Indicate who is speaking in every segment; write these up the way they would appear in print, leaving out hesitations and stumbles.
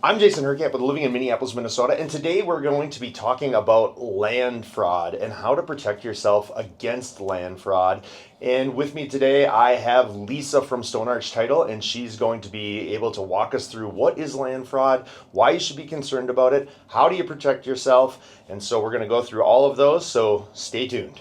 Speaker 1: I'm Jason Herkamp with Living in Minneapolis, Minnesota, and today we're going to be talking about land fraud and how to protect yourself against land fraud. And with me today, I have Lisa from Stone Arch Title, and she's going to be able to walk us through what is land fraud, why you should be concerned about it, how do you protect yourself, and so we're going to go through all of those, so stay tuned.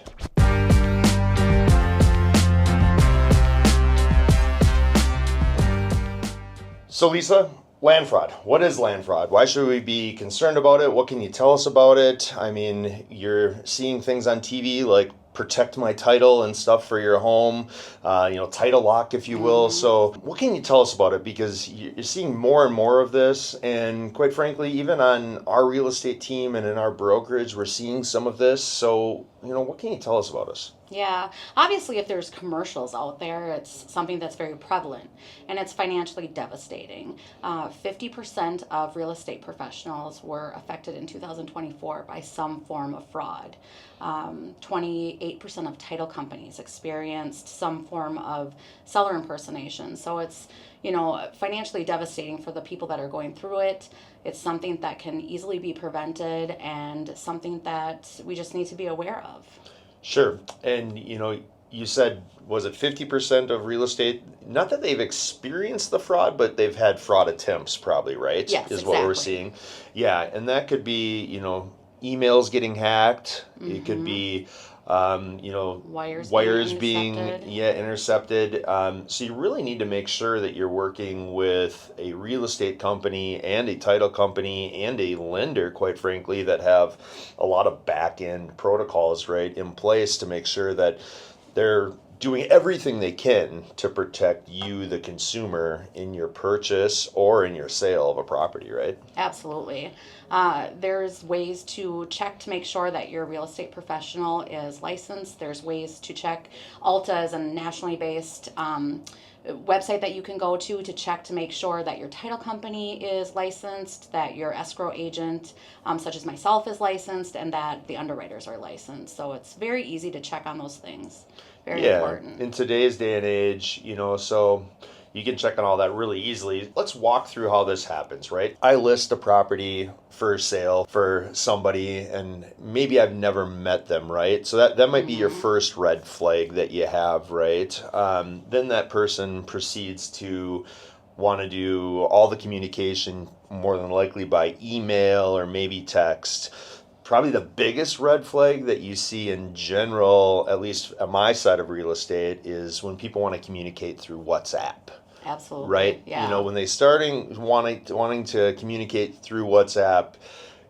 Speaker 1: So Lisa, land fraud. What is land fraud? Why should we be concerned about it? What can you tell us about it? I mean, you're seeing things on TV like protect my title and stuff for your home, title lock, if you will. So what can you tell us about it? Because you're seeing more and more of this. And quite frankly, even on our real estate team and in our brokerage, we're seeing some of this. So, what can you tell us about us?
Speaker 2: Yeah, obviously, if there's commercials out there, it's something that's very prevalent and it's financially devastating. 50% of real estate professionals were affected in 2024 by some form of fraud. 28% of title companies experienced some form of seller impersonation. So it's, financially devastating for the people that are going through it. It's something that can easily be prevented and something that we just need to be aware of.
Speaker 1: Sure. And, you said, was it 50% of real estate? Not that they've experienced the fraud, but they've had fraud attempts probably, right?
Speaker 2: Yes,
Speaker 1: is what we're seeing. Yeah. And that could be, emails getting hacked. It could be, wires being intercepted. So you really need to make sure that you're working with a real estate company and a title company and a lender, quite frankly, that have a lot of back end protocols right in place to make sure that they're doing everything they can to protect you, the consumer, in your purchase or in your sale of a property, right?
Speaker 2: Absolutely. There's ways to check to make sure that your real estate professional is licensed. There's ways to check. Alta is a nationally based website that you can go to check to make sure that your title company is licensed, that your escrow agent, such as myself, is licensed, and that the underwriters are licensed. So it's very easy to check on those things. Very important.
Speaker 1: In today's day and age, so you can check on all that really easily. Let's walk through how this happens, right? I list a property for sale for somebody and maybe I've never met them, right? So that might be your first red flag that you have, right? Then that person proceeds to want to do all the communication more than likely by email or maybe text. Probably the biggest red flag that you see in general, at least on my side of real estate, is when people want to communicate through WhatsApp.
Speaker 2: Absolutely.
Speaker 1: Right?
Speaker 2: Yeah.
Speaker 1: When they wanting to communicate through WhatsApp,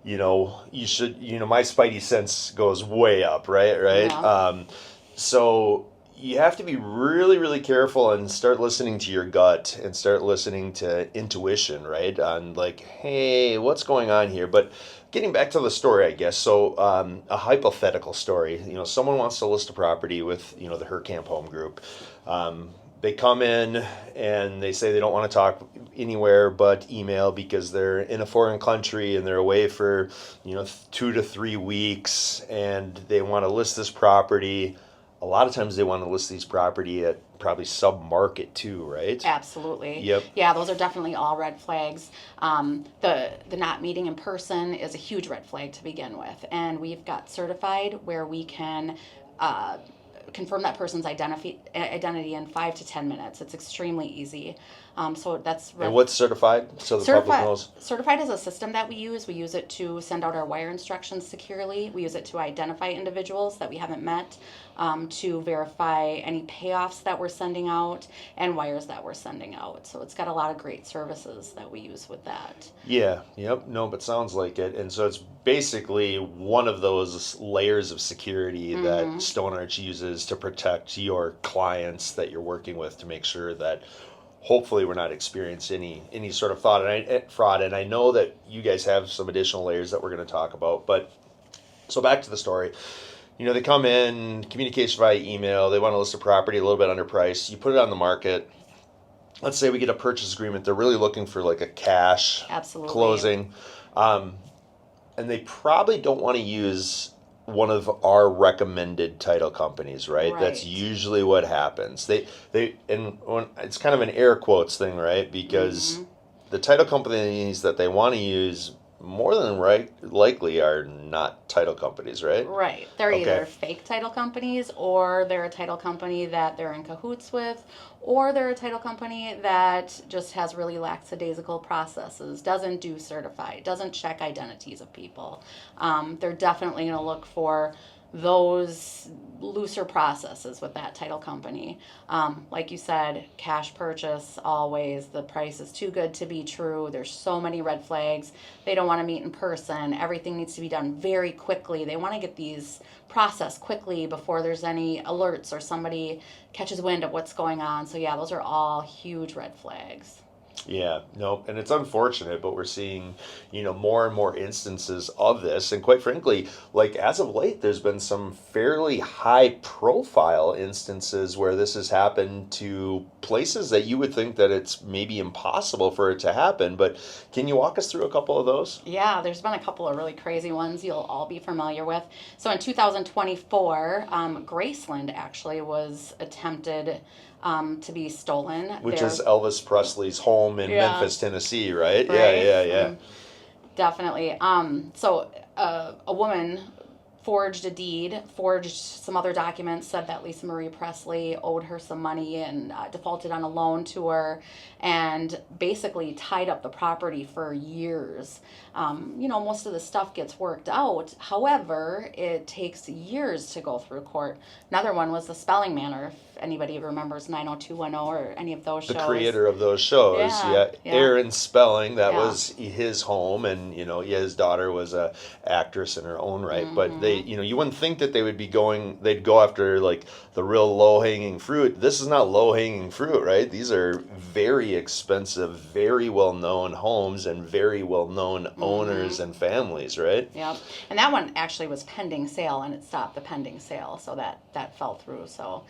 Speaker 1: you should, my spidey sense goes way up, right?
Speaker 2: Yeah.
Speaker 1: So you have to be really, really careful and start listening to your gut and start listening to intuition, right? On like, hey, what's going on here? But getting back to the story, I guess. So a hypothetical story, someone wants to list a property with, the Herkamp Home Group. They come in and they say they don't want to talk anywhere but email because they're in a foreign country and they're away for, 2 to 3 weeks and they want to list this property. A lot of times they want to list these property at probably sub-market too, right?
Speaker 2: Absolutely.
Speaker 1: Yep.
Speaker 2: Yeah, those are definitely all red flags. The not meeting in person is a huge red flag to begin with. And we've got certified where we can confirm that person's identity in 5 to 10 minutes. It's extremely easy. So that's
Speaker 1: And what's certified? So the public knows.
Speaker 2: Certified is a system that we use. We use it to send out our wire instructions securely. We use it to identify individuals that we haven't met, to verify any payoffs that we're sending out and wires that we're sending out. So it's got a lot of great services that we use with that.
Speaker 1: Yeah, yep, no, but sounds like it. And so it's basically one of those layers of security that Stone Arch uses to protect your clients that you're working with to make sure that hopefully we're not experiencing any sort of fraud. And I know that you guys have some additional layers that we're going to talk about. But so back to the story. They come in, communication via email. They want to list a property a little bit underpriced. You put it on the market. Let's say we get a purchase agreement. They're really looking for like a cash closing. And they probably don't want to use one of our recommended title companies, right? That's usually what happens. It's kind of an air quotes thing, right? Because the title companies that they want to use more than likely are not title companies, right?
Speaker 2: Right. They're
Speaker 1: Okay.
Speaker 2: either fake title companies, or they're a title company that they're in cahoots with, or they're a title company that just has really lackadaisical processes, doesn't do certified, doesn't check identities of people. They're definitely going to look for those looser processes with that title company. Like you said, cash purchase, always. The price is too good to be true. There's so many red flags. They don't want to meet in person. Everything needs to be done very quickly. They want to get these processed quickly before there's any alerts or somebody catches wind of what's going on. So yeah, those are all huge red flags.
Speaker 1: Yeah, no, and it's unfortunate, but we're seeing, more and more instances of this. And quite frankly, like as of late, there's been some fairly high profile instances where this has happened to places that you would think that it's maybe impossible for it to happen. But can you walk us through a couple of those?
Speaker 2: Yeah, there's been a couple of really crazy ones you'll all be familiar with. So in 2024, Graceland actually was attempted to be stolen.
Speaker 1: Which is Elvis Presley's home in
Speaker 2: Yeah.
Speaker 1: Memphis, Tennessee, right?
Speaker 2: Right?
Speaker 1: Yeah.
Speaker 2: Definitely. So a woman forged a deed, forged some other documents, said that Lisa Marie Presley owed her some money and defaulted on a loan to her, and basically tied up the property for years. Most of the stuff gets worked out. However, it takes years to go through court. Another one was the Spelling Manor, if anybody remembers 90210 or any of those shows.
Speaker 1: The creator of those shows,
Speaker 2: Yeah.
Speaker 1: Aaron Spelling, that
Speaker 2: Yeah.
Speaker 1: was his home, and his daughter was a actress in her own right.
Speaker 2: Mm-hmm.
Speaker 1: But they, you wouldn't think that they'd go after like the real low hanging fruit. This is not low hanging fruit, right? These are very expensive, very well known homes and very well known owners and families, right?
Speaker 2: Yep. And that one actually was pending sale, and it stopped the pending sale, so that fell through. So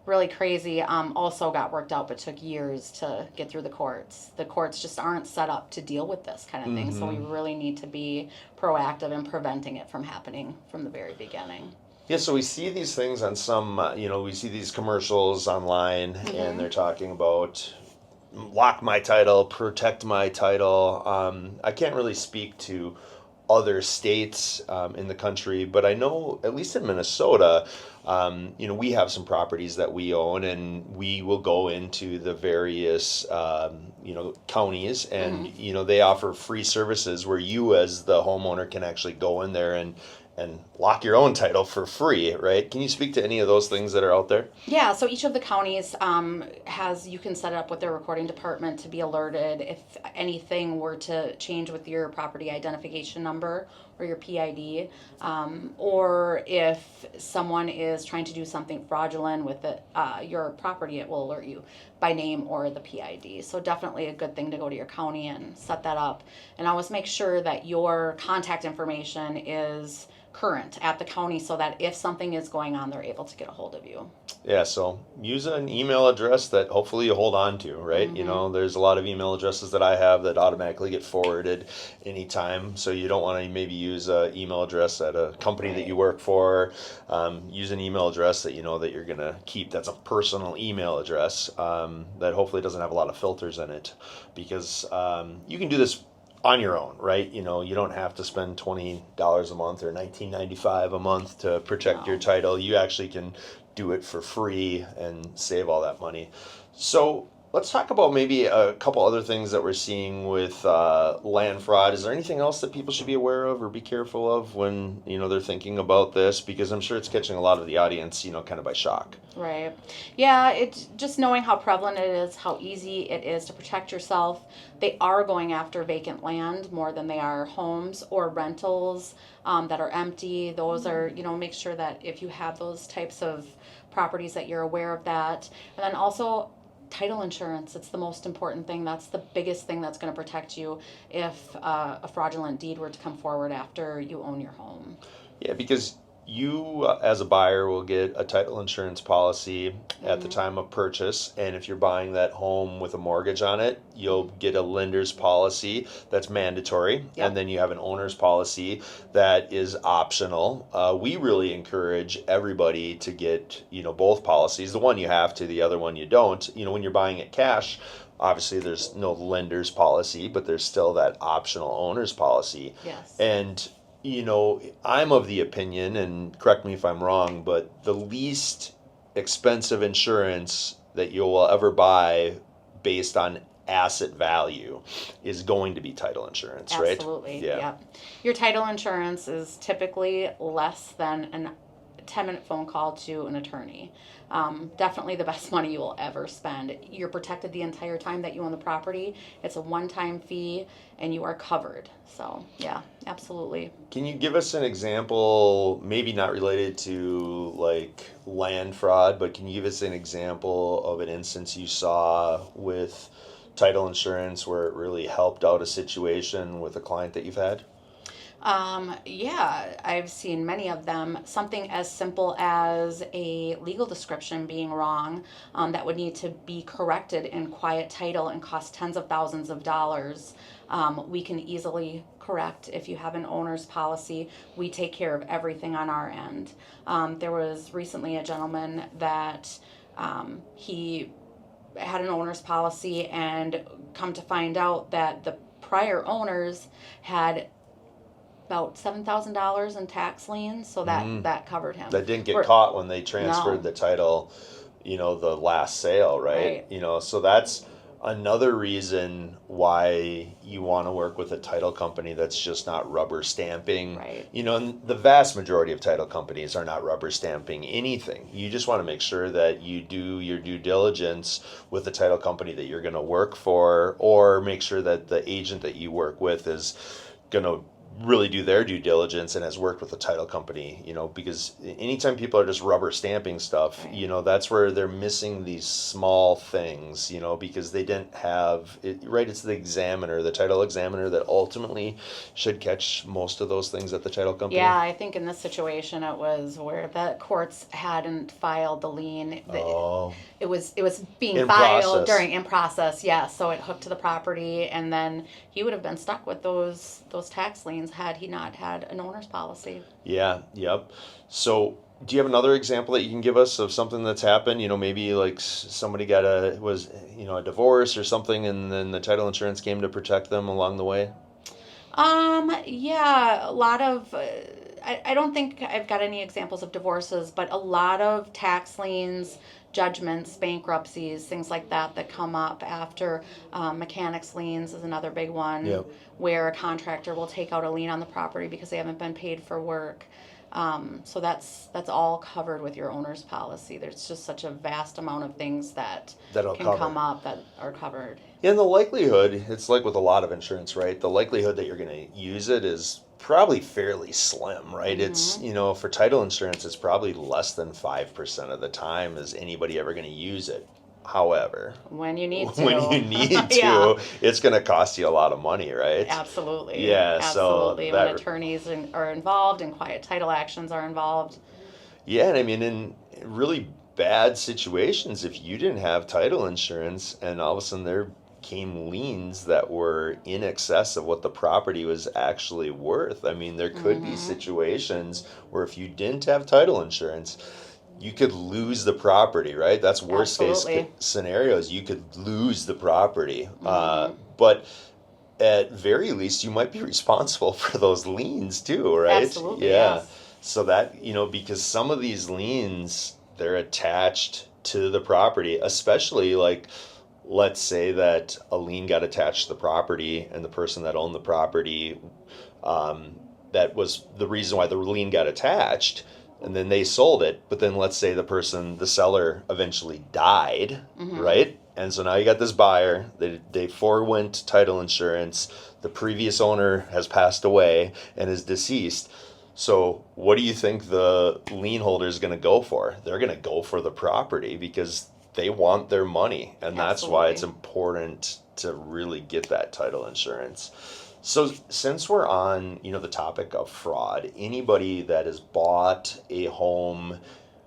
Speaker 2: really crazy. Also got worked out, but took years to get through the courts. The courts just aren't set up to deal with this kind of thing, so we really need to be proactive in preventing it from happening from the very beginning.
Speaker 1: Yeah, so we see these things on some, we see these commercials online, and they're talking about lock my title, protect my title. I can't really speak to other states in the country, but I know at least in Minnesota, we have some properties that we own, and we will go into the various counties, and they offer free services where you as the homeowner can actually go in there and lock your own title for free, right? Can you speak to any of those things that are out there?
Speaker 2: Yeah, so each of the counties you can set it up with their recording department to be alerted if anything were to change with your property identification number or your PID, or if someone is trying to do something fraudulent with your property, it will alert you by name or the PID. So definitely a good thing to go to your county and set that up. And always make sure that your contact information is current at the county, so that if something is going on, they're able to get a hold of you.
Speaker 1: Yeah, so use an email address that hopefully you hold on to, right? There's a lot of email addresses that I have that automatically get forwarded anytime. So you don't want to maybe use an email address at a company that you work for. Use an email address that you know that you're going to keep. That's a personal email address that hopefully doesn't have a lot of filters in it, because you can do this on your own, right? You don't have to spend $20 a month or $19.95 a month to protect your title. You actually can do it for free and save all that money. So let's talk about maybe a couple other things that we're seeing with land fraud. Is there anything else that people should be aware of or be careful of when they're thinking about this? Because I'm sure it's catching a lot of the audience, kind of by shock.
Speaker 2: Right. Yeah, it's just knowing how prevalent it is, how easy it is to protect yourself. They are going after vacant land more than they are homes or rentals that are empty. Those are, make sure that if you have those types of properties that you're aware of that. And then also title insurance. It's the most important thing. That's the biggest thing that's going to protect you if a fraudulent deed were to come forward after you own your home.
Speaker 1: Yeah, because you as a buyer will get a title insurance policy at the time of purchase, and if you're buying that home with a mortgage on it, you'll get a lender's policy that's mandatory.
Speaker 2: Yep.
Speaker 1: And then you have an owner's policy that is optional. We really encourage everybody to get both policies. The one you have to, the other one you don't. When you're buying it cash, obviously there's no lender's policy, but there's still that optional owner's policy.
Speaker 2: Yes.
Speaker 1: And, I'm of the opinion, and correct me if I'm wrong, but the least expensive insurance that you will ever buy based on asset value is going to be title insurance, right?
Speaker 2: Absolutely.
Speaker 1: Yeah.
Speaker 2: Yep. Your title insurance is typically less than a 10-minute phone call to an attorney. Definitely the best money you will ever spend. You're protected the entire time that you own the property. It's a one-time fee, and you are covered. So, yeah, absolutely.
Speaker 1: Can you give us an example, maybe not related to like land fraud, but can you give us an example of an instance you saw with title insurance where it really helped out a situation with a client that you've had?
Speaker 2: Yeah, I've seen many of them. Something as simple as a legal description being wrong, that would need to be corrected in quiet title and cost tens of thousands of dollars. We can easily correct if you have an owner's policy. We take care of everything on our end. There was recently a gentleman that he had an owner's policy, and come to find out that the prior owners had about $7,000 in tax liens, so that covered him.
Speaker 1: That didn't get
Speaker 2: We're-
Speaker 1: caught when they transferred
Speaker 2: No.
Speaker 1: the title, the last sale, right? So that's another reason why you want to work with a title company that's just not rubber stamping.
Speaker 2: Right.
Speaker 1: And the vast majority of title companies are not rubber stamping anything. You just want to make sure that you do your due diligence with the title company that you're going to work for, or make sure that the agent that you work with is going to really do their due diligence and has worked with the title company, because anytime people are just rubber stamping stuff,
Speaker 2: Right.
Speaker 1: that's where they're missing these small things, because they didn't have it, right? It's the examiner, the title examiner, that ultimately should catch most of those things at the title company.
Speaker 2: Yeah, I think in this situation it was where the courts hadn't filed the lien.
Speaker 1: Oh.
Speaker 2: It was being
Speaker 1: In
Speaker 2: filed
Speaker 1: process.
Speaker 2: in process, yeah. So it hooked to the property, and then he would have been stuck with those tax liens had he not had an owner's policy.
Speaker 1: Yeah, yep. So, do you have another example that you can give us of something that's happened? Maybe like somebody got a divorce or something, and then the title insurance came to protect them along the way.
Speaker 2: Yeah, a lot of. I don't think I've got any examples of divorces, but a lot of tax liens, judgments, bankruptcies, things like that come up after. Mechanics liens is another big one.
Speaker 1: Yep.
Speaker 2: Where a contractor will take out a lien on the property because they haven't been paid for work. So that's all covered with your owner's policy. There's just such a vast amount of things
Speaker 1: That'll
Speaker 2: can
Speaker 1: cover.
Speaker 2: come up that are covered.
Speaker 1: And the likelihood, it's like with a lot of insurance, right? The likelihood that you're going to use it is probably fairly slim, right? It's, for title insurance, it's probably less than 5% of the time is anybody ever going to use it. However,
Speaker 2: When you need to.
Speaker 1: Yeah. It's going to cost you a lot of money, right?
Speaker 2: Absolutely.
Speaker 1: Yeah,
Speaker 2: Absolutely.
Speaker 1: so
Speaker 2: When attorneys are involved and quiet title actions are involved.
Speaker 1: Yeah, and I mean, in really bad situations, if you didn't have title insurance and all of a sudden there came liens that were in excess of what the property was actually worth, I mean, there could be situations where if you didn't have title insurance, you could lose the property, right? That's worst case scenarios. You could lose the property. But at very least, you might be responsible for those liens too, right?
Speaker 2: Absolutely,
Speaker 1: Yeah.
Speaker 2: yes.
Speaker 1: So that, because some of these liens, they're attached to the property, especially like, let's say that a lien got attached to the property and the person that owned the property, that was the reason why the lien got attached, and then they sold it. But then let's say the seller eventually died, right? And so now you got this buyer, they forewent title insurance, the previous owner has passed away and is deceased. So what do you think the lien holder is going to go for? They're going to go for the property because they want their money. And that's why it's important to really get that title insurance. So since we're on, the topic of fraud, anybody that has bought a home,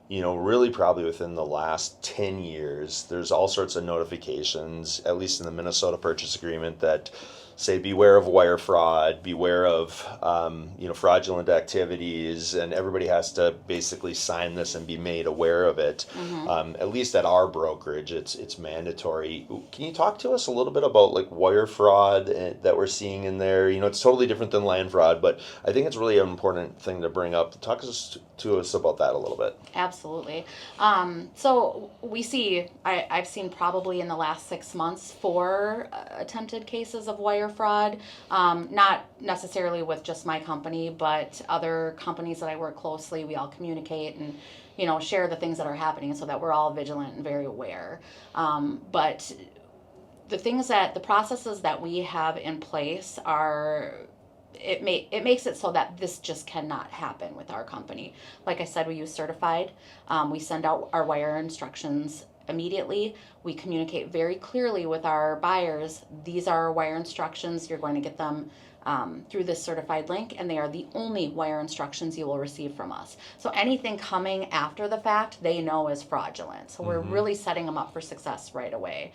Speaker 1: really probably within the last 10 years, there's all sorts of notifications, at least in the Minnesota purchase agreement, that say beware of wire fraud, beware of fraudulent activities, and everybody has to basically sign this and be made aware of it. At least at our brokerage, it's mandatory. Can you talk to us a little bit about like wire fraud that we're seeing in there? It's totally different than land fraud, but I think it's really an important thing to bring up. Talk to us about that a little bit.
Speaker 2: Absolutely. So we see, I've seen probably in the last 6 months 4 attempted cases of wire fraud, not necessarily with just my company, but other companies that I work closely. We all communicate and share the things that are happening so that we're all vigilant and very aware. But the processes that we have in place are, it makes it so that this just cannot happen with our company. Like I said, we use certified. We send out our wire instructions immediately. We communicate very clearly with our buyers. These are our wire instructions. You're going to get them through this certified link, and they are the only wire instructions you will receive from us. So anything coming after the fact, they know is fraudulent. So we're really setting them up for success right away.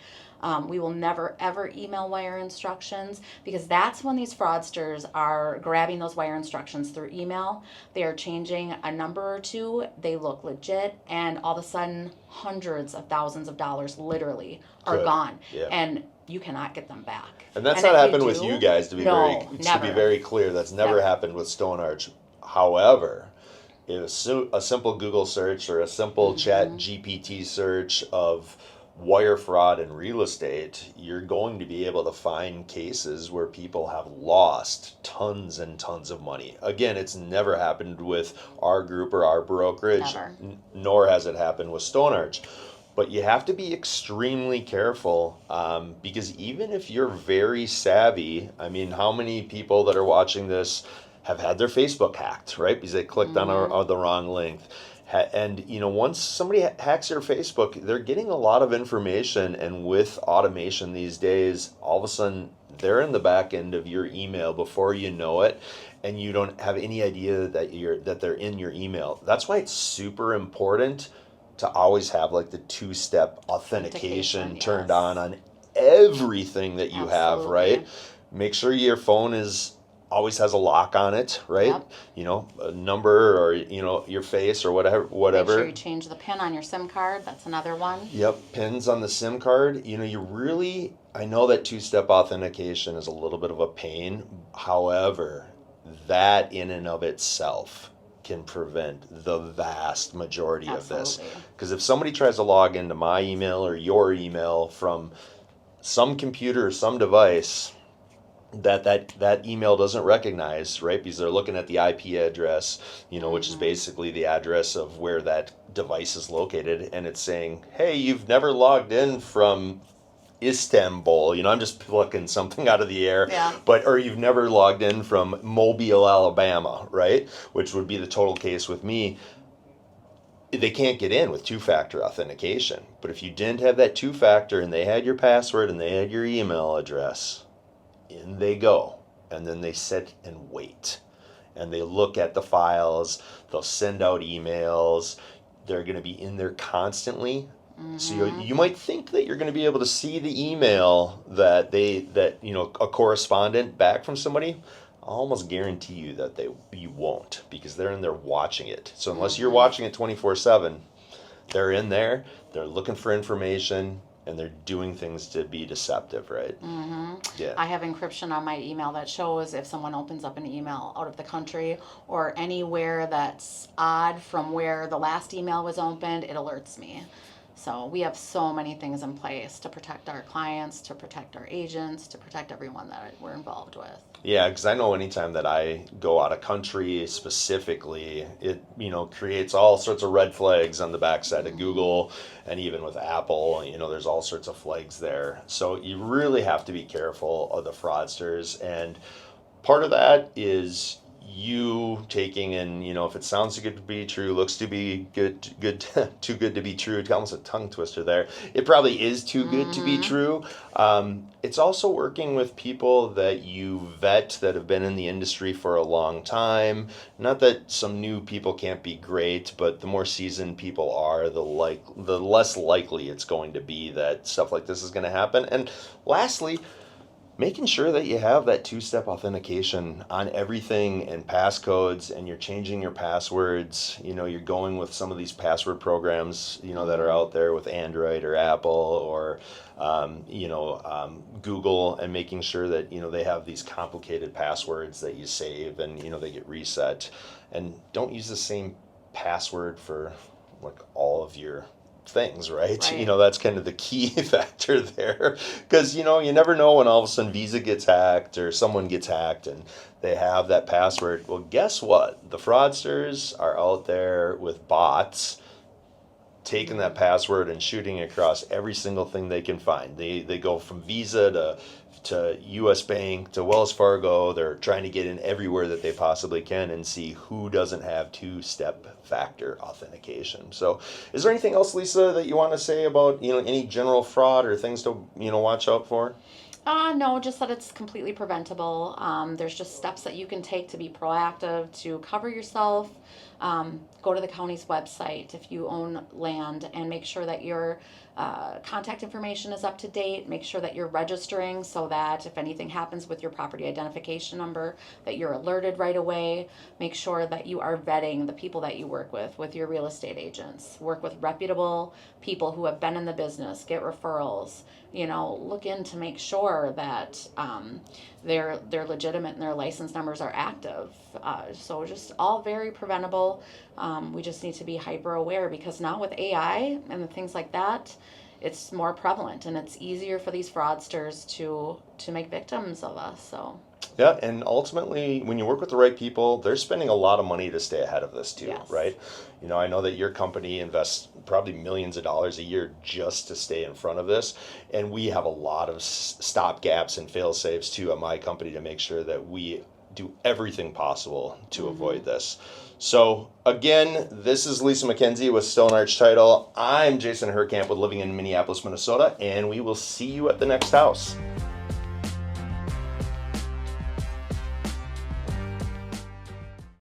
Speaker 2: We will never, ever email wire instructions, because that's when these fraudsters are grabbing those wire instructions through email. They are changing a number or two. They look legit, and all of a sudden, hundreds of thousands of dollars literally are gone.
Speaker 1: Yeah.
Speaker 2: And you cannot get them back.
Speaker 1: And that's not happened with you guys, to be
Speaker 2: never.
Speaker 1: very clear. That's never happened with Stone Arch. However, if a simple Google search or a simple Chat GPT search of wire fraud in real estate, you're going to be able to find cases where people have lost tons and tons of money. Again, it's never happened with our group or our brokerage, nor has it happened with Stone Arch. But you have to be extremely careful, because even if you're very savvy, I mean, how many people that are watching this have had their Facebook hacked, right? Because they clicked on the wrong link. And, once somebody hacks your Facebook, they're getting a lot of information. And with automation these days, all of a sudden, they're in the back end of your email before you know it. And you don't have any idea that they're in your email. That's why it's super important to always have like the 2-step authentication turned on everything that you have, right? Make sure your phone always has a lock on it, right? Yep. A number or, your face or whatever.
Speaker 2: Make sure you change the PIN on your SIM card. That's another one.
Speaker 1: Yep. PINs on the SIM card. I know that 2-step authentication is a little bit of a pain. However, that in and of itself can prevent the vast majority of this. Because if somebody tries to log into my email or your email from some computer or some device that email doesn't recognize, right? Because they're looking at the IP address, which is basically the address of where that device is located, and it's saying, hey, you've never logged in from Istanbul, I'm just plucking something out of the air, or you've never logged in from Mobile, Alabama, right? Which would be the total case with me. They can't get in with 2-factor authentication. But if you didn't have that 2-factor and they had your password and they had your email address, in they go. And then they sit and wait. And they look at the files. They'll send out emails. They're going to be in there constantly. So you might think that you're going to be able to see the email that a correspondent back from somebody. I'll almost guarantee you that you won't, because they're in there watching it. So unless you're watching it 24/7, they're in there, they're looking for information, and they're doing things to be deceptive, right? Yeah.
Speaker 2: I have encryption on my email that shows if someone opens up an email out of the country or anywhere that's odd from where the last email was opened, it alerts me. So we have so many things in place to protect our clients, to protect our agents, to protect everyone that we're involved with.
Speaker 1: Yeah, because I know anytime that I go out of country specifically, it creates all sorts of red flags on the backside of Google, and even with Apple, there's all sorts of flags there. So you really have to be careful of the fraudsters, and part of that is you taking in, if it sounds too good to be true, looks to be good, too good to be true. It's almost a tongue twister there. It probably is too good to be true. It's also working with people that you vet that have been in the industry for a long time. Not that some new people can't be great, but the more seasoned people are, the less likely it's going to be that stuff like this is going to happen. And lastly, making sure that you have that two-step authentication on everything and passcodes, and you're changing your passwords. You're going with some of these password programs, that are out there with Android or Apple or, Google, and making sure that, they have these complicated passwords that you save and, they get reset. And don't use the same password for like all of your things, right?
Speaker 2: Right.
Speaker 1: That's kind of the key factor there, because you never know when all of a sudden Visa gets hacked or someone gets hacked and they have that password. Well, guess what? The fraudsters are out there with bots taking that password and shooting across every single thing they can find. They go from Visa to US Bank to Wells Fargo. They're trying to get in everywhere that they possibly can and see who doesn't have two-step factor authentication. So is there anything else, Lisa, that you want to say about any general fraud or things to watch out for?
Speaker 2: No, just that it's completely preventable. There's just steps that you can take to be proactive, to cover yourself. Go to the county's website if you own land and make sure that your contact information is up to date. Make sure that you're registering so that if anything happens with your property identification number, that you're alerted right away. Make sure that you are vetting the people that you work with your real estate agents. Work with reputable people who have been in the business. Get referrals. Look in to make sure that they're legitimate and their license numbers are active. So just all very preventable. We just need to be hyper aware, because now with AI and things like that, it's more prevalent and it's easier for these fraudsters to make victims of us. So.
Speaker 1: Yeah, and ultimately, when you work with the right people, they're spending a lot of money to stay ahead of this too,
Speaker 2: Yes.
Speaker 1: right? I know that your company invests probably millions of dollars a year just to stay in front of this, and we have a lot of stop gaps and fail safes too at my company to make sure that we do everything possible to avoid this. So again, this is Lisa McKenzie with Stone Arch Title. I'm Jason Herkamp with Living in Minneapolis, Minnesota, and we will see you at the next house.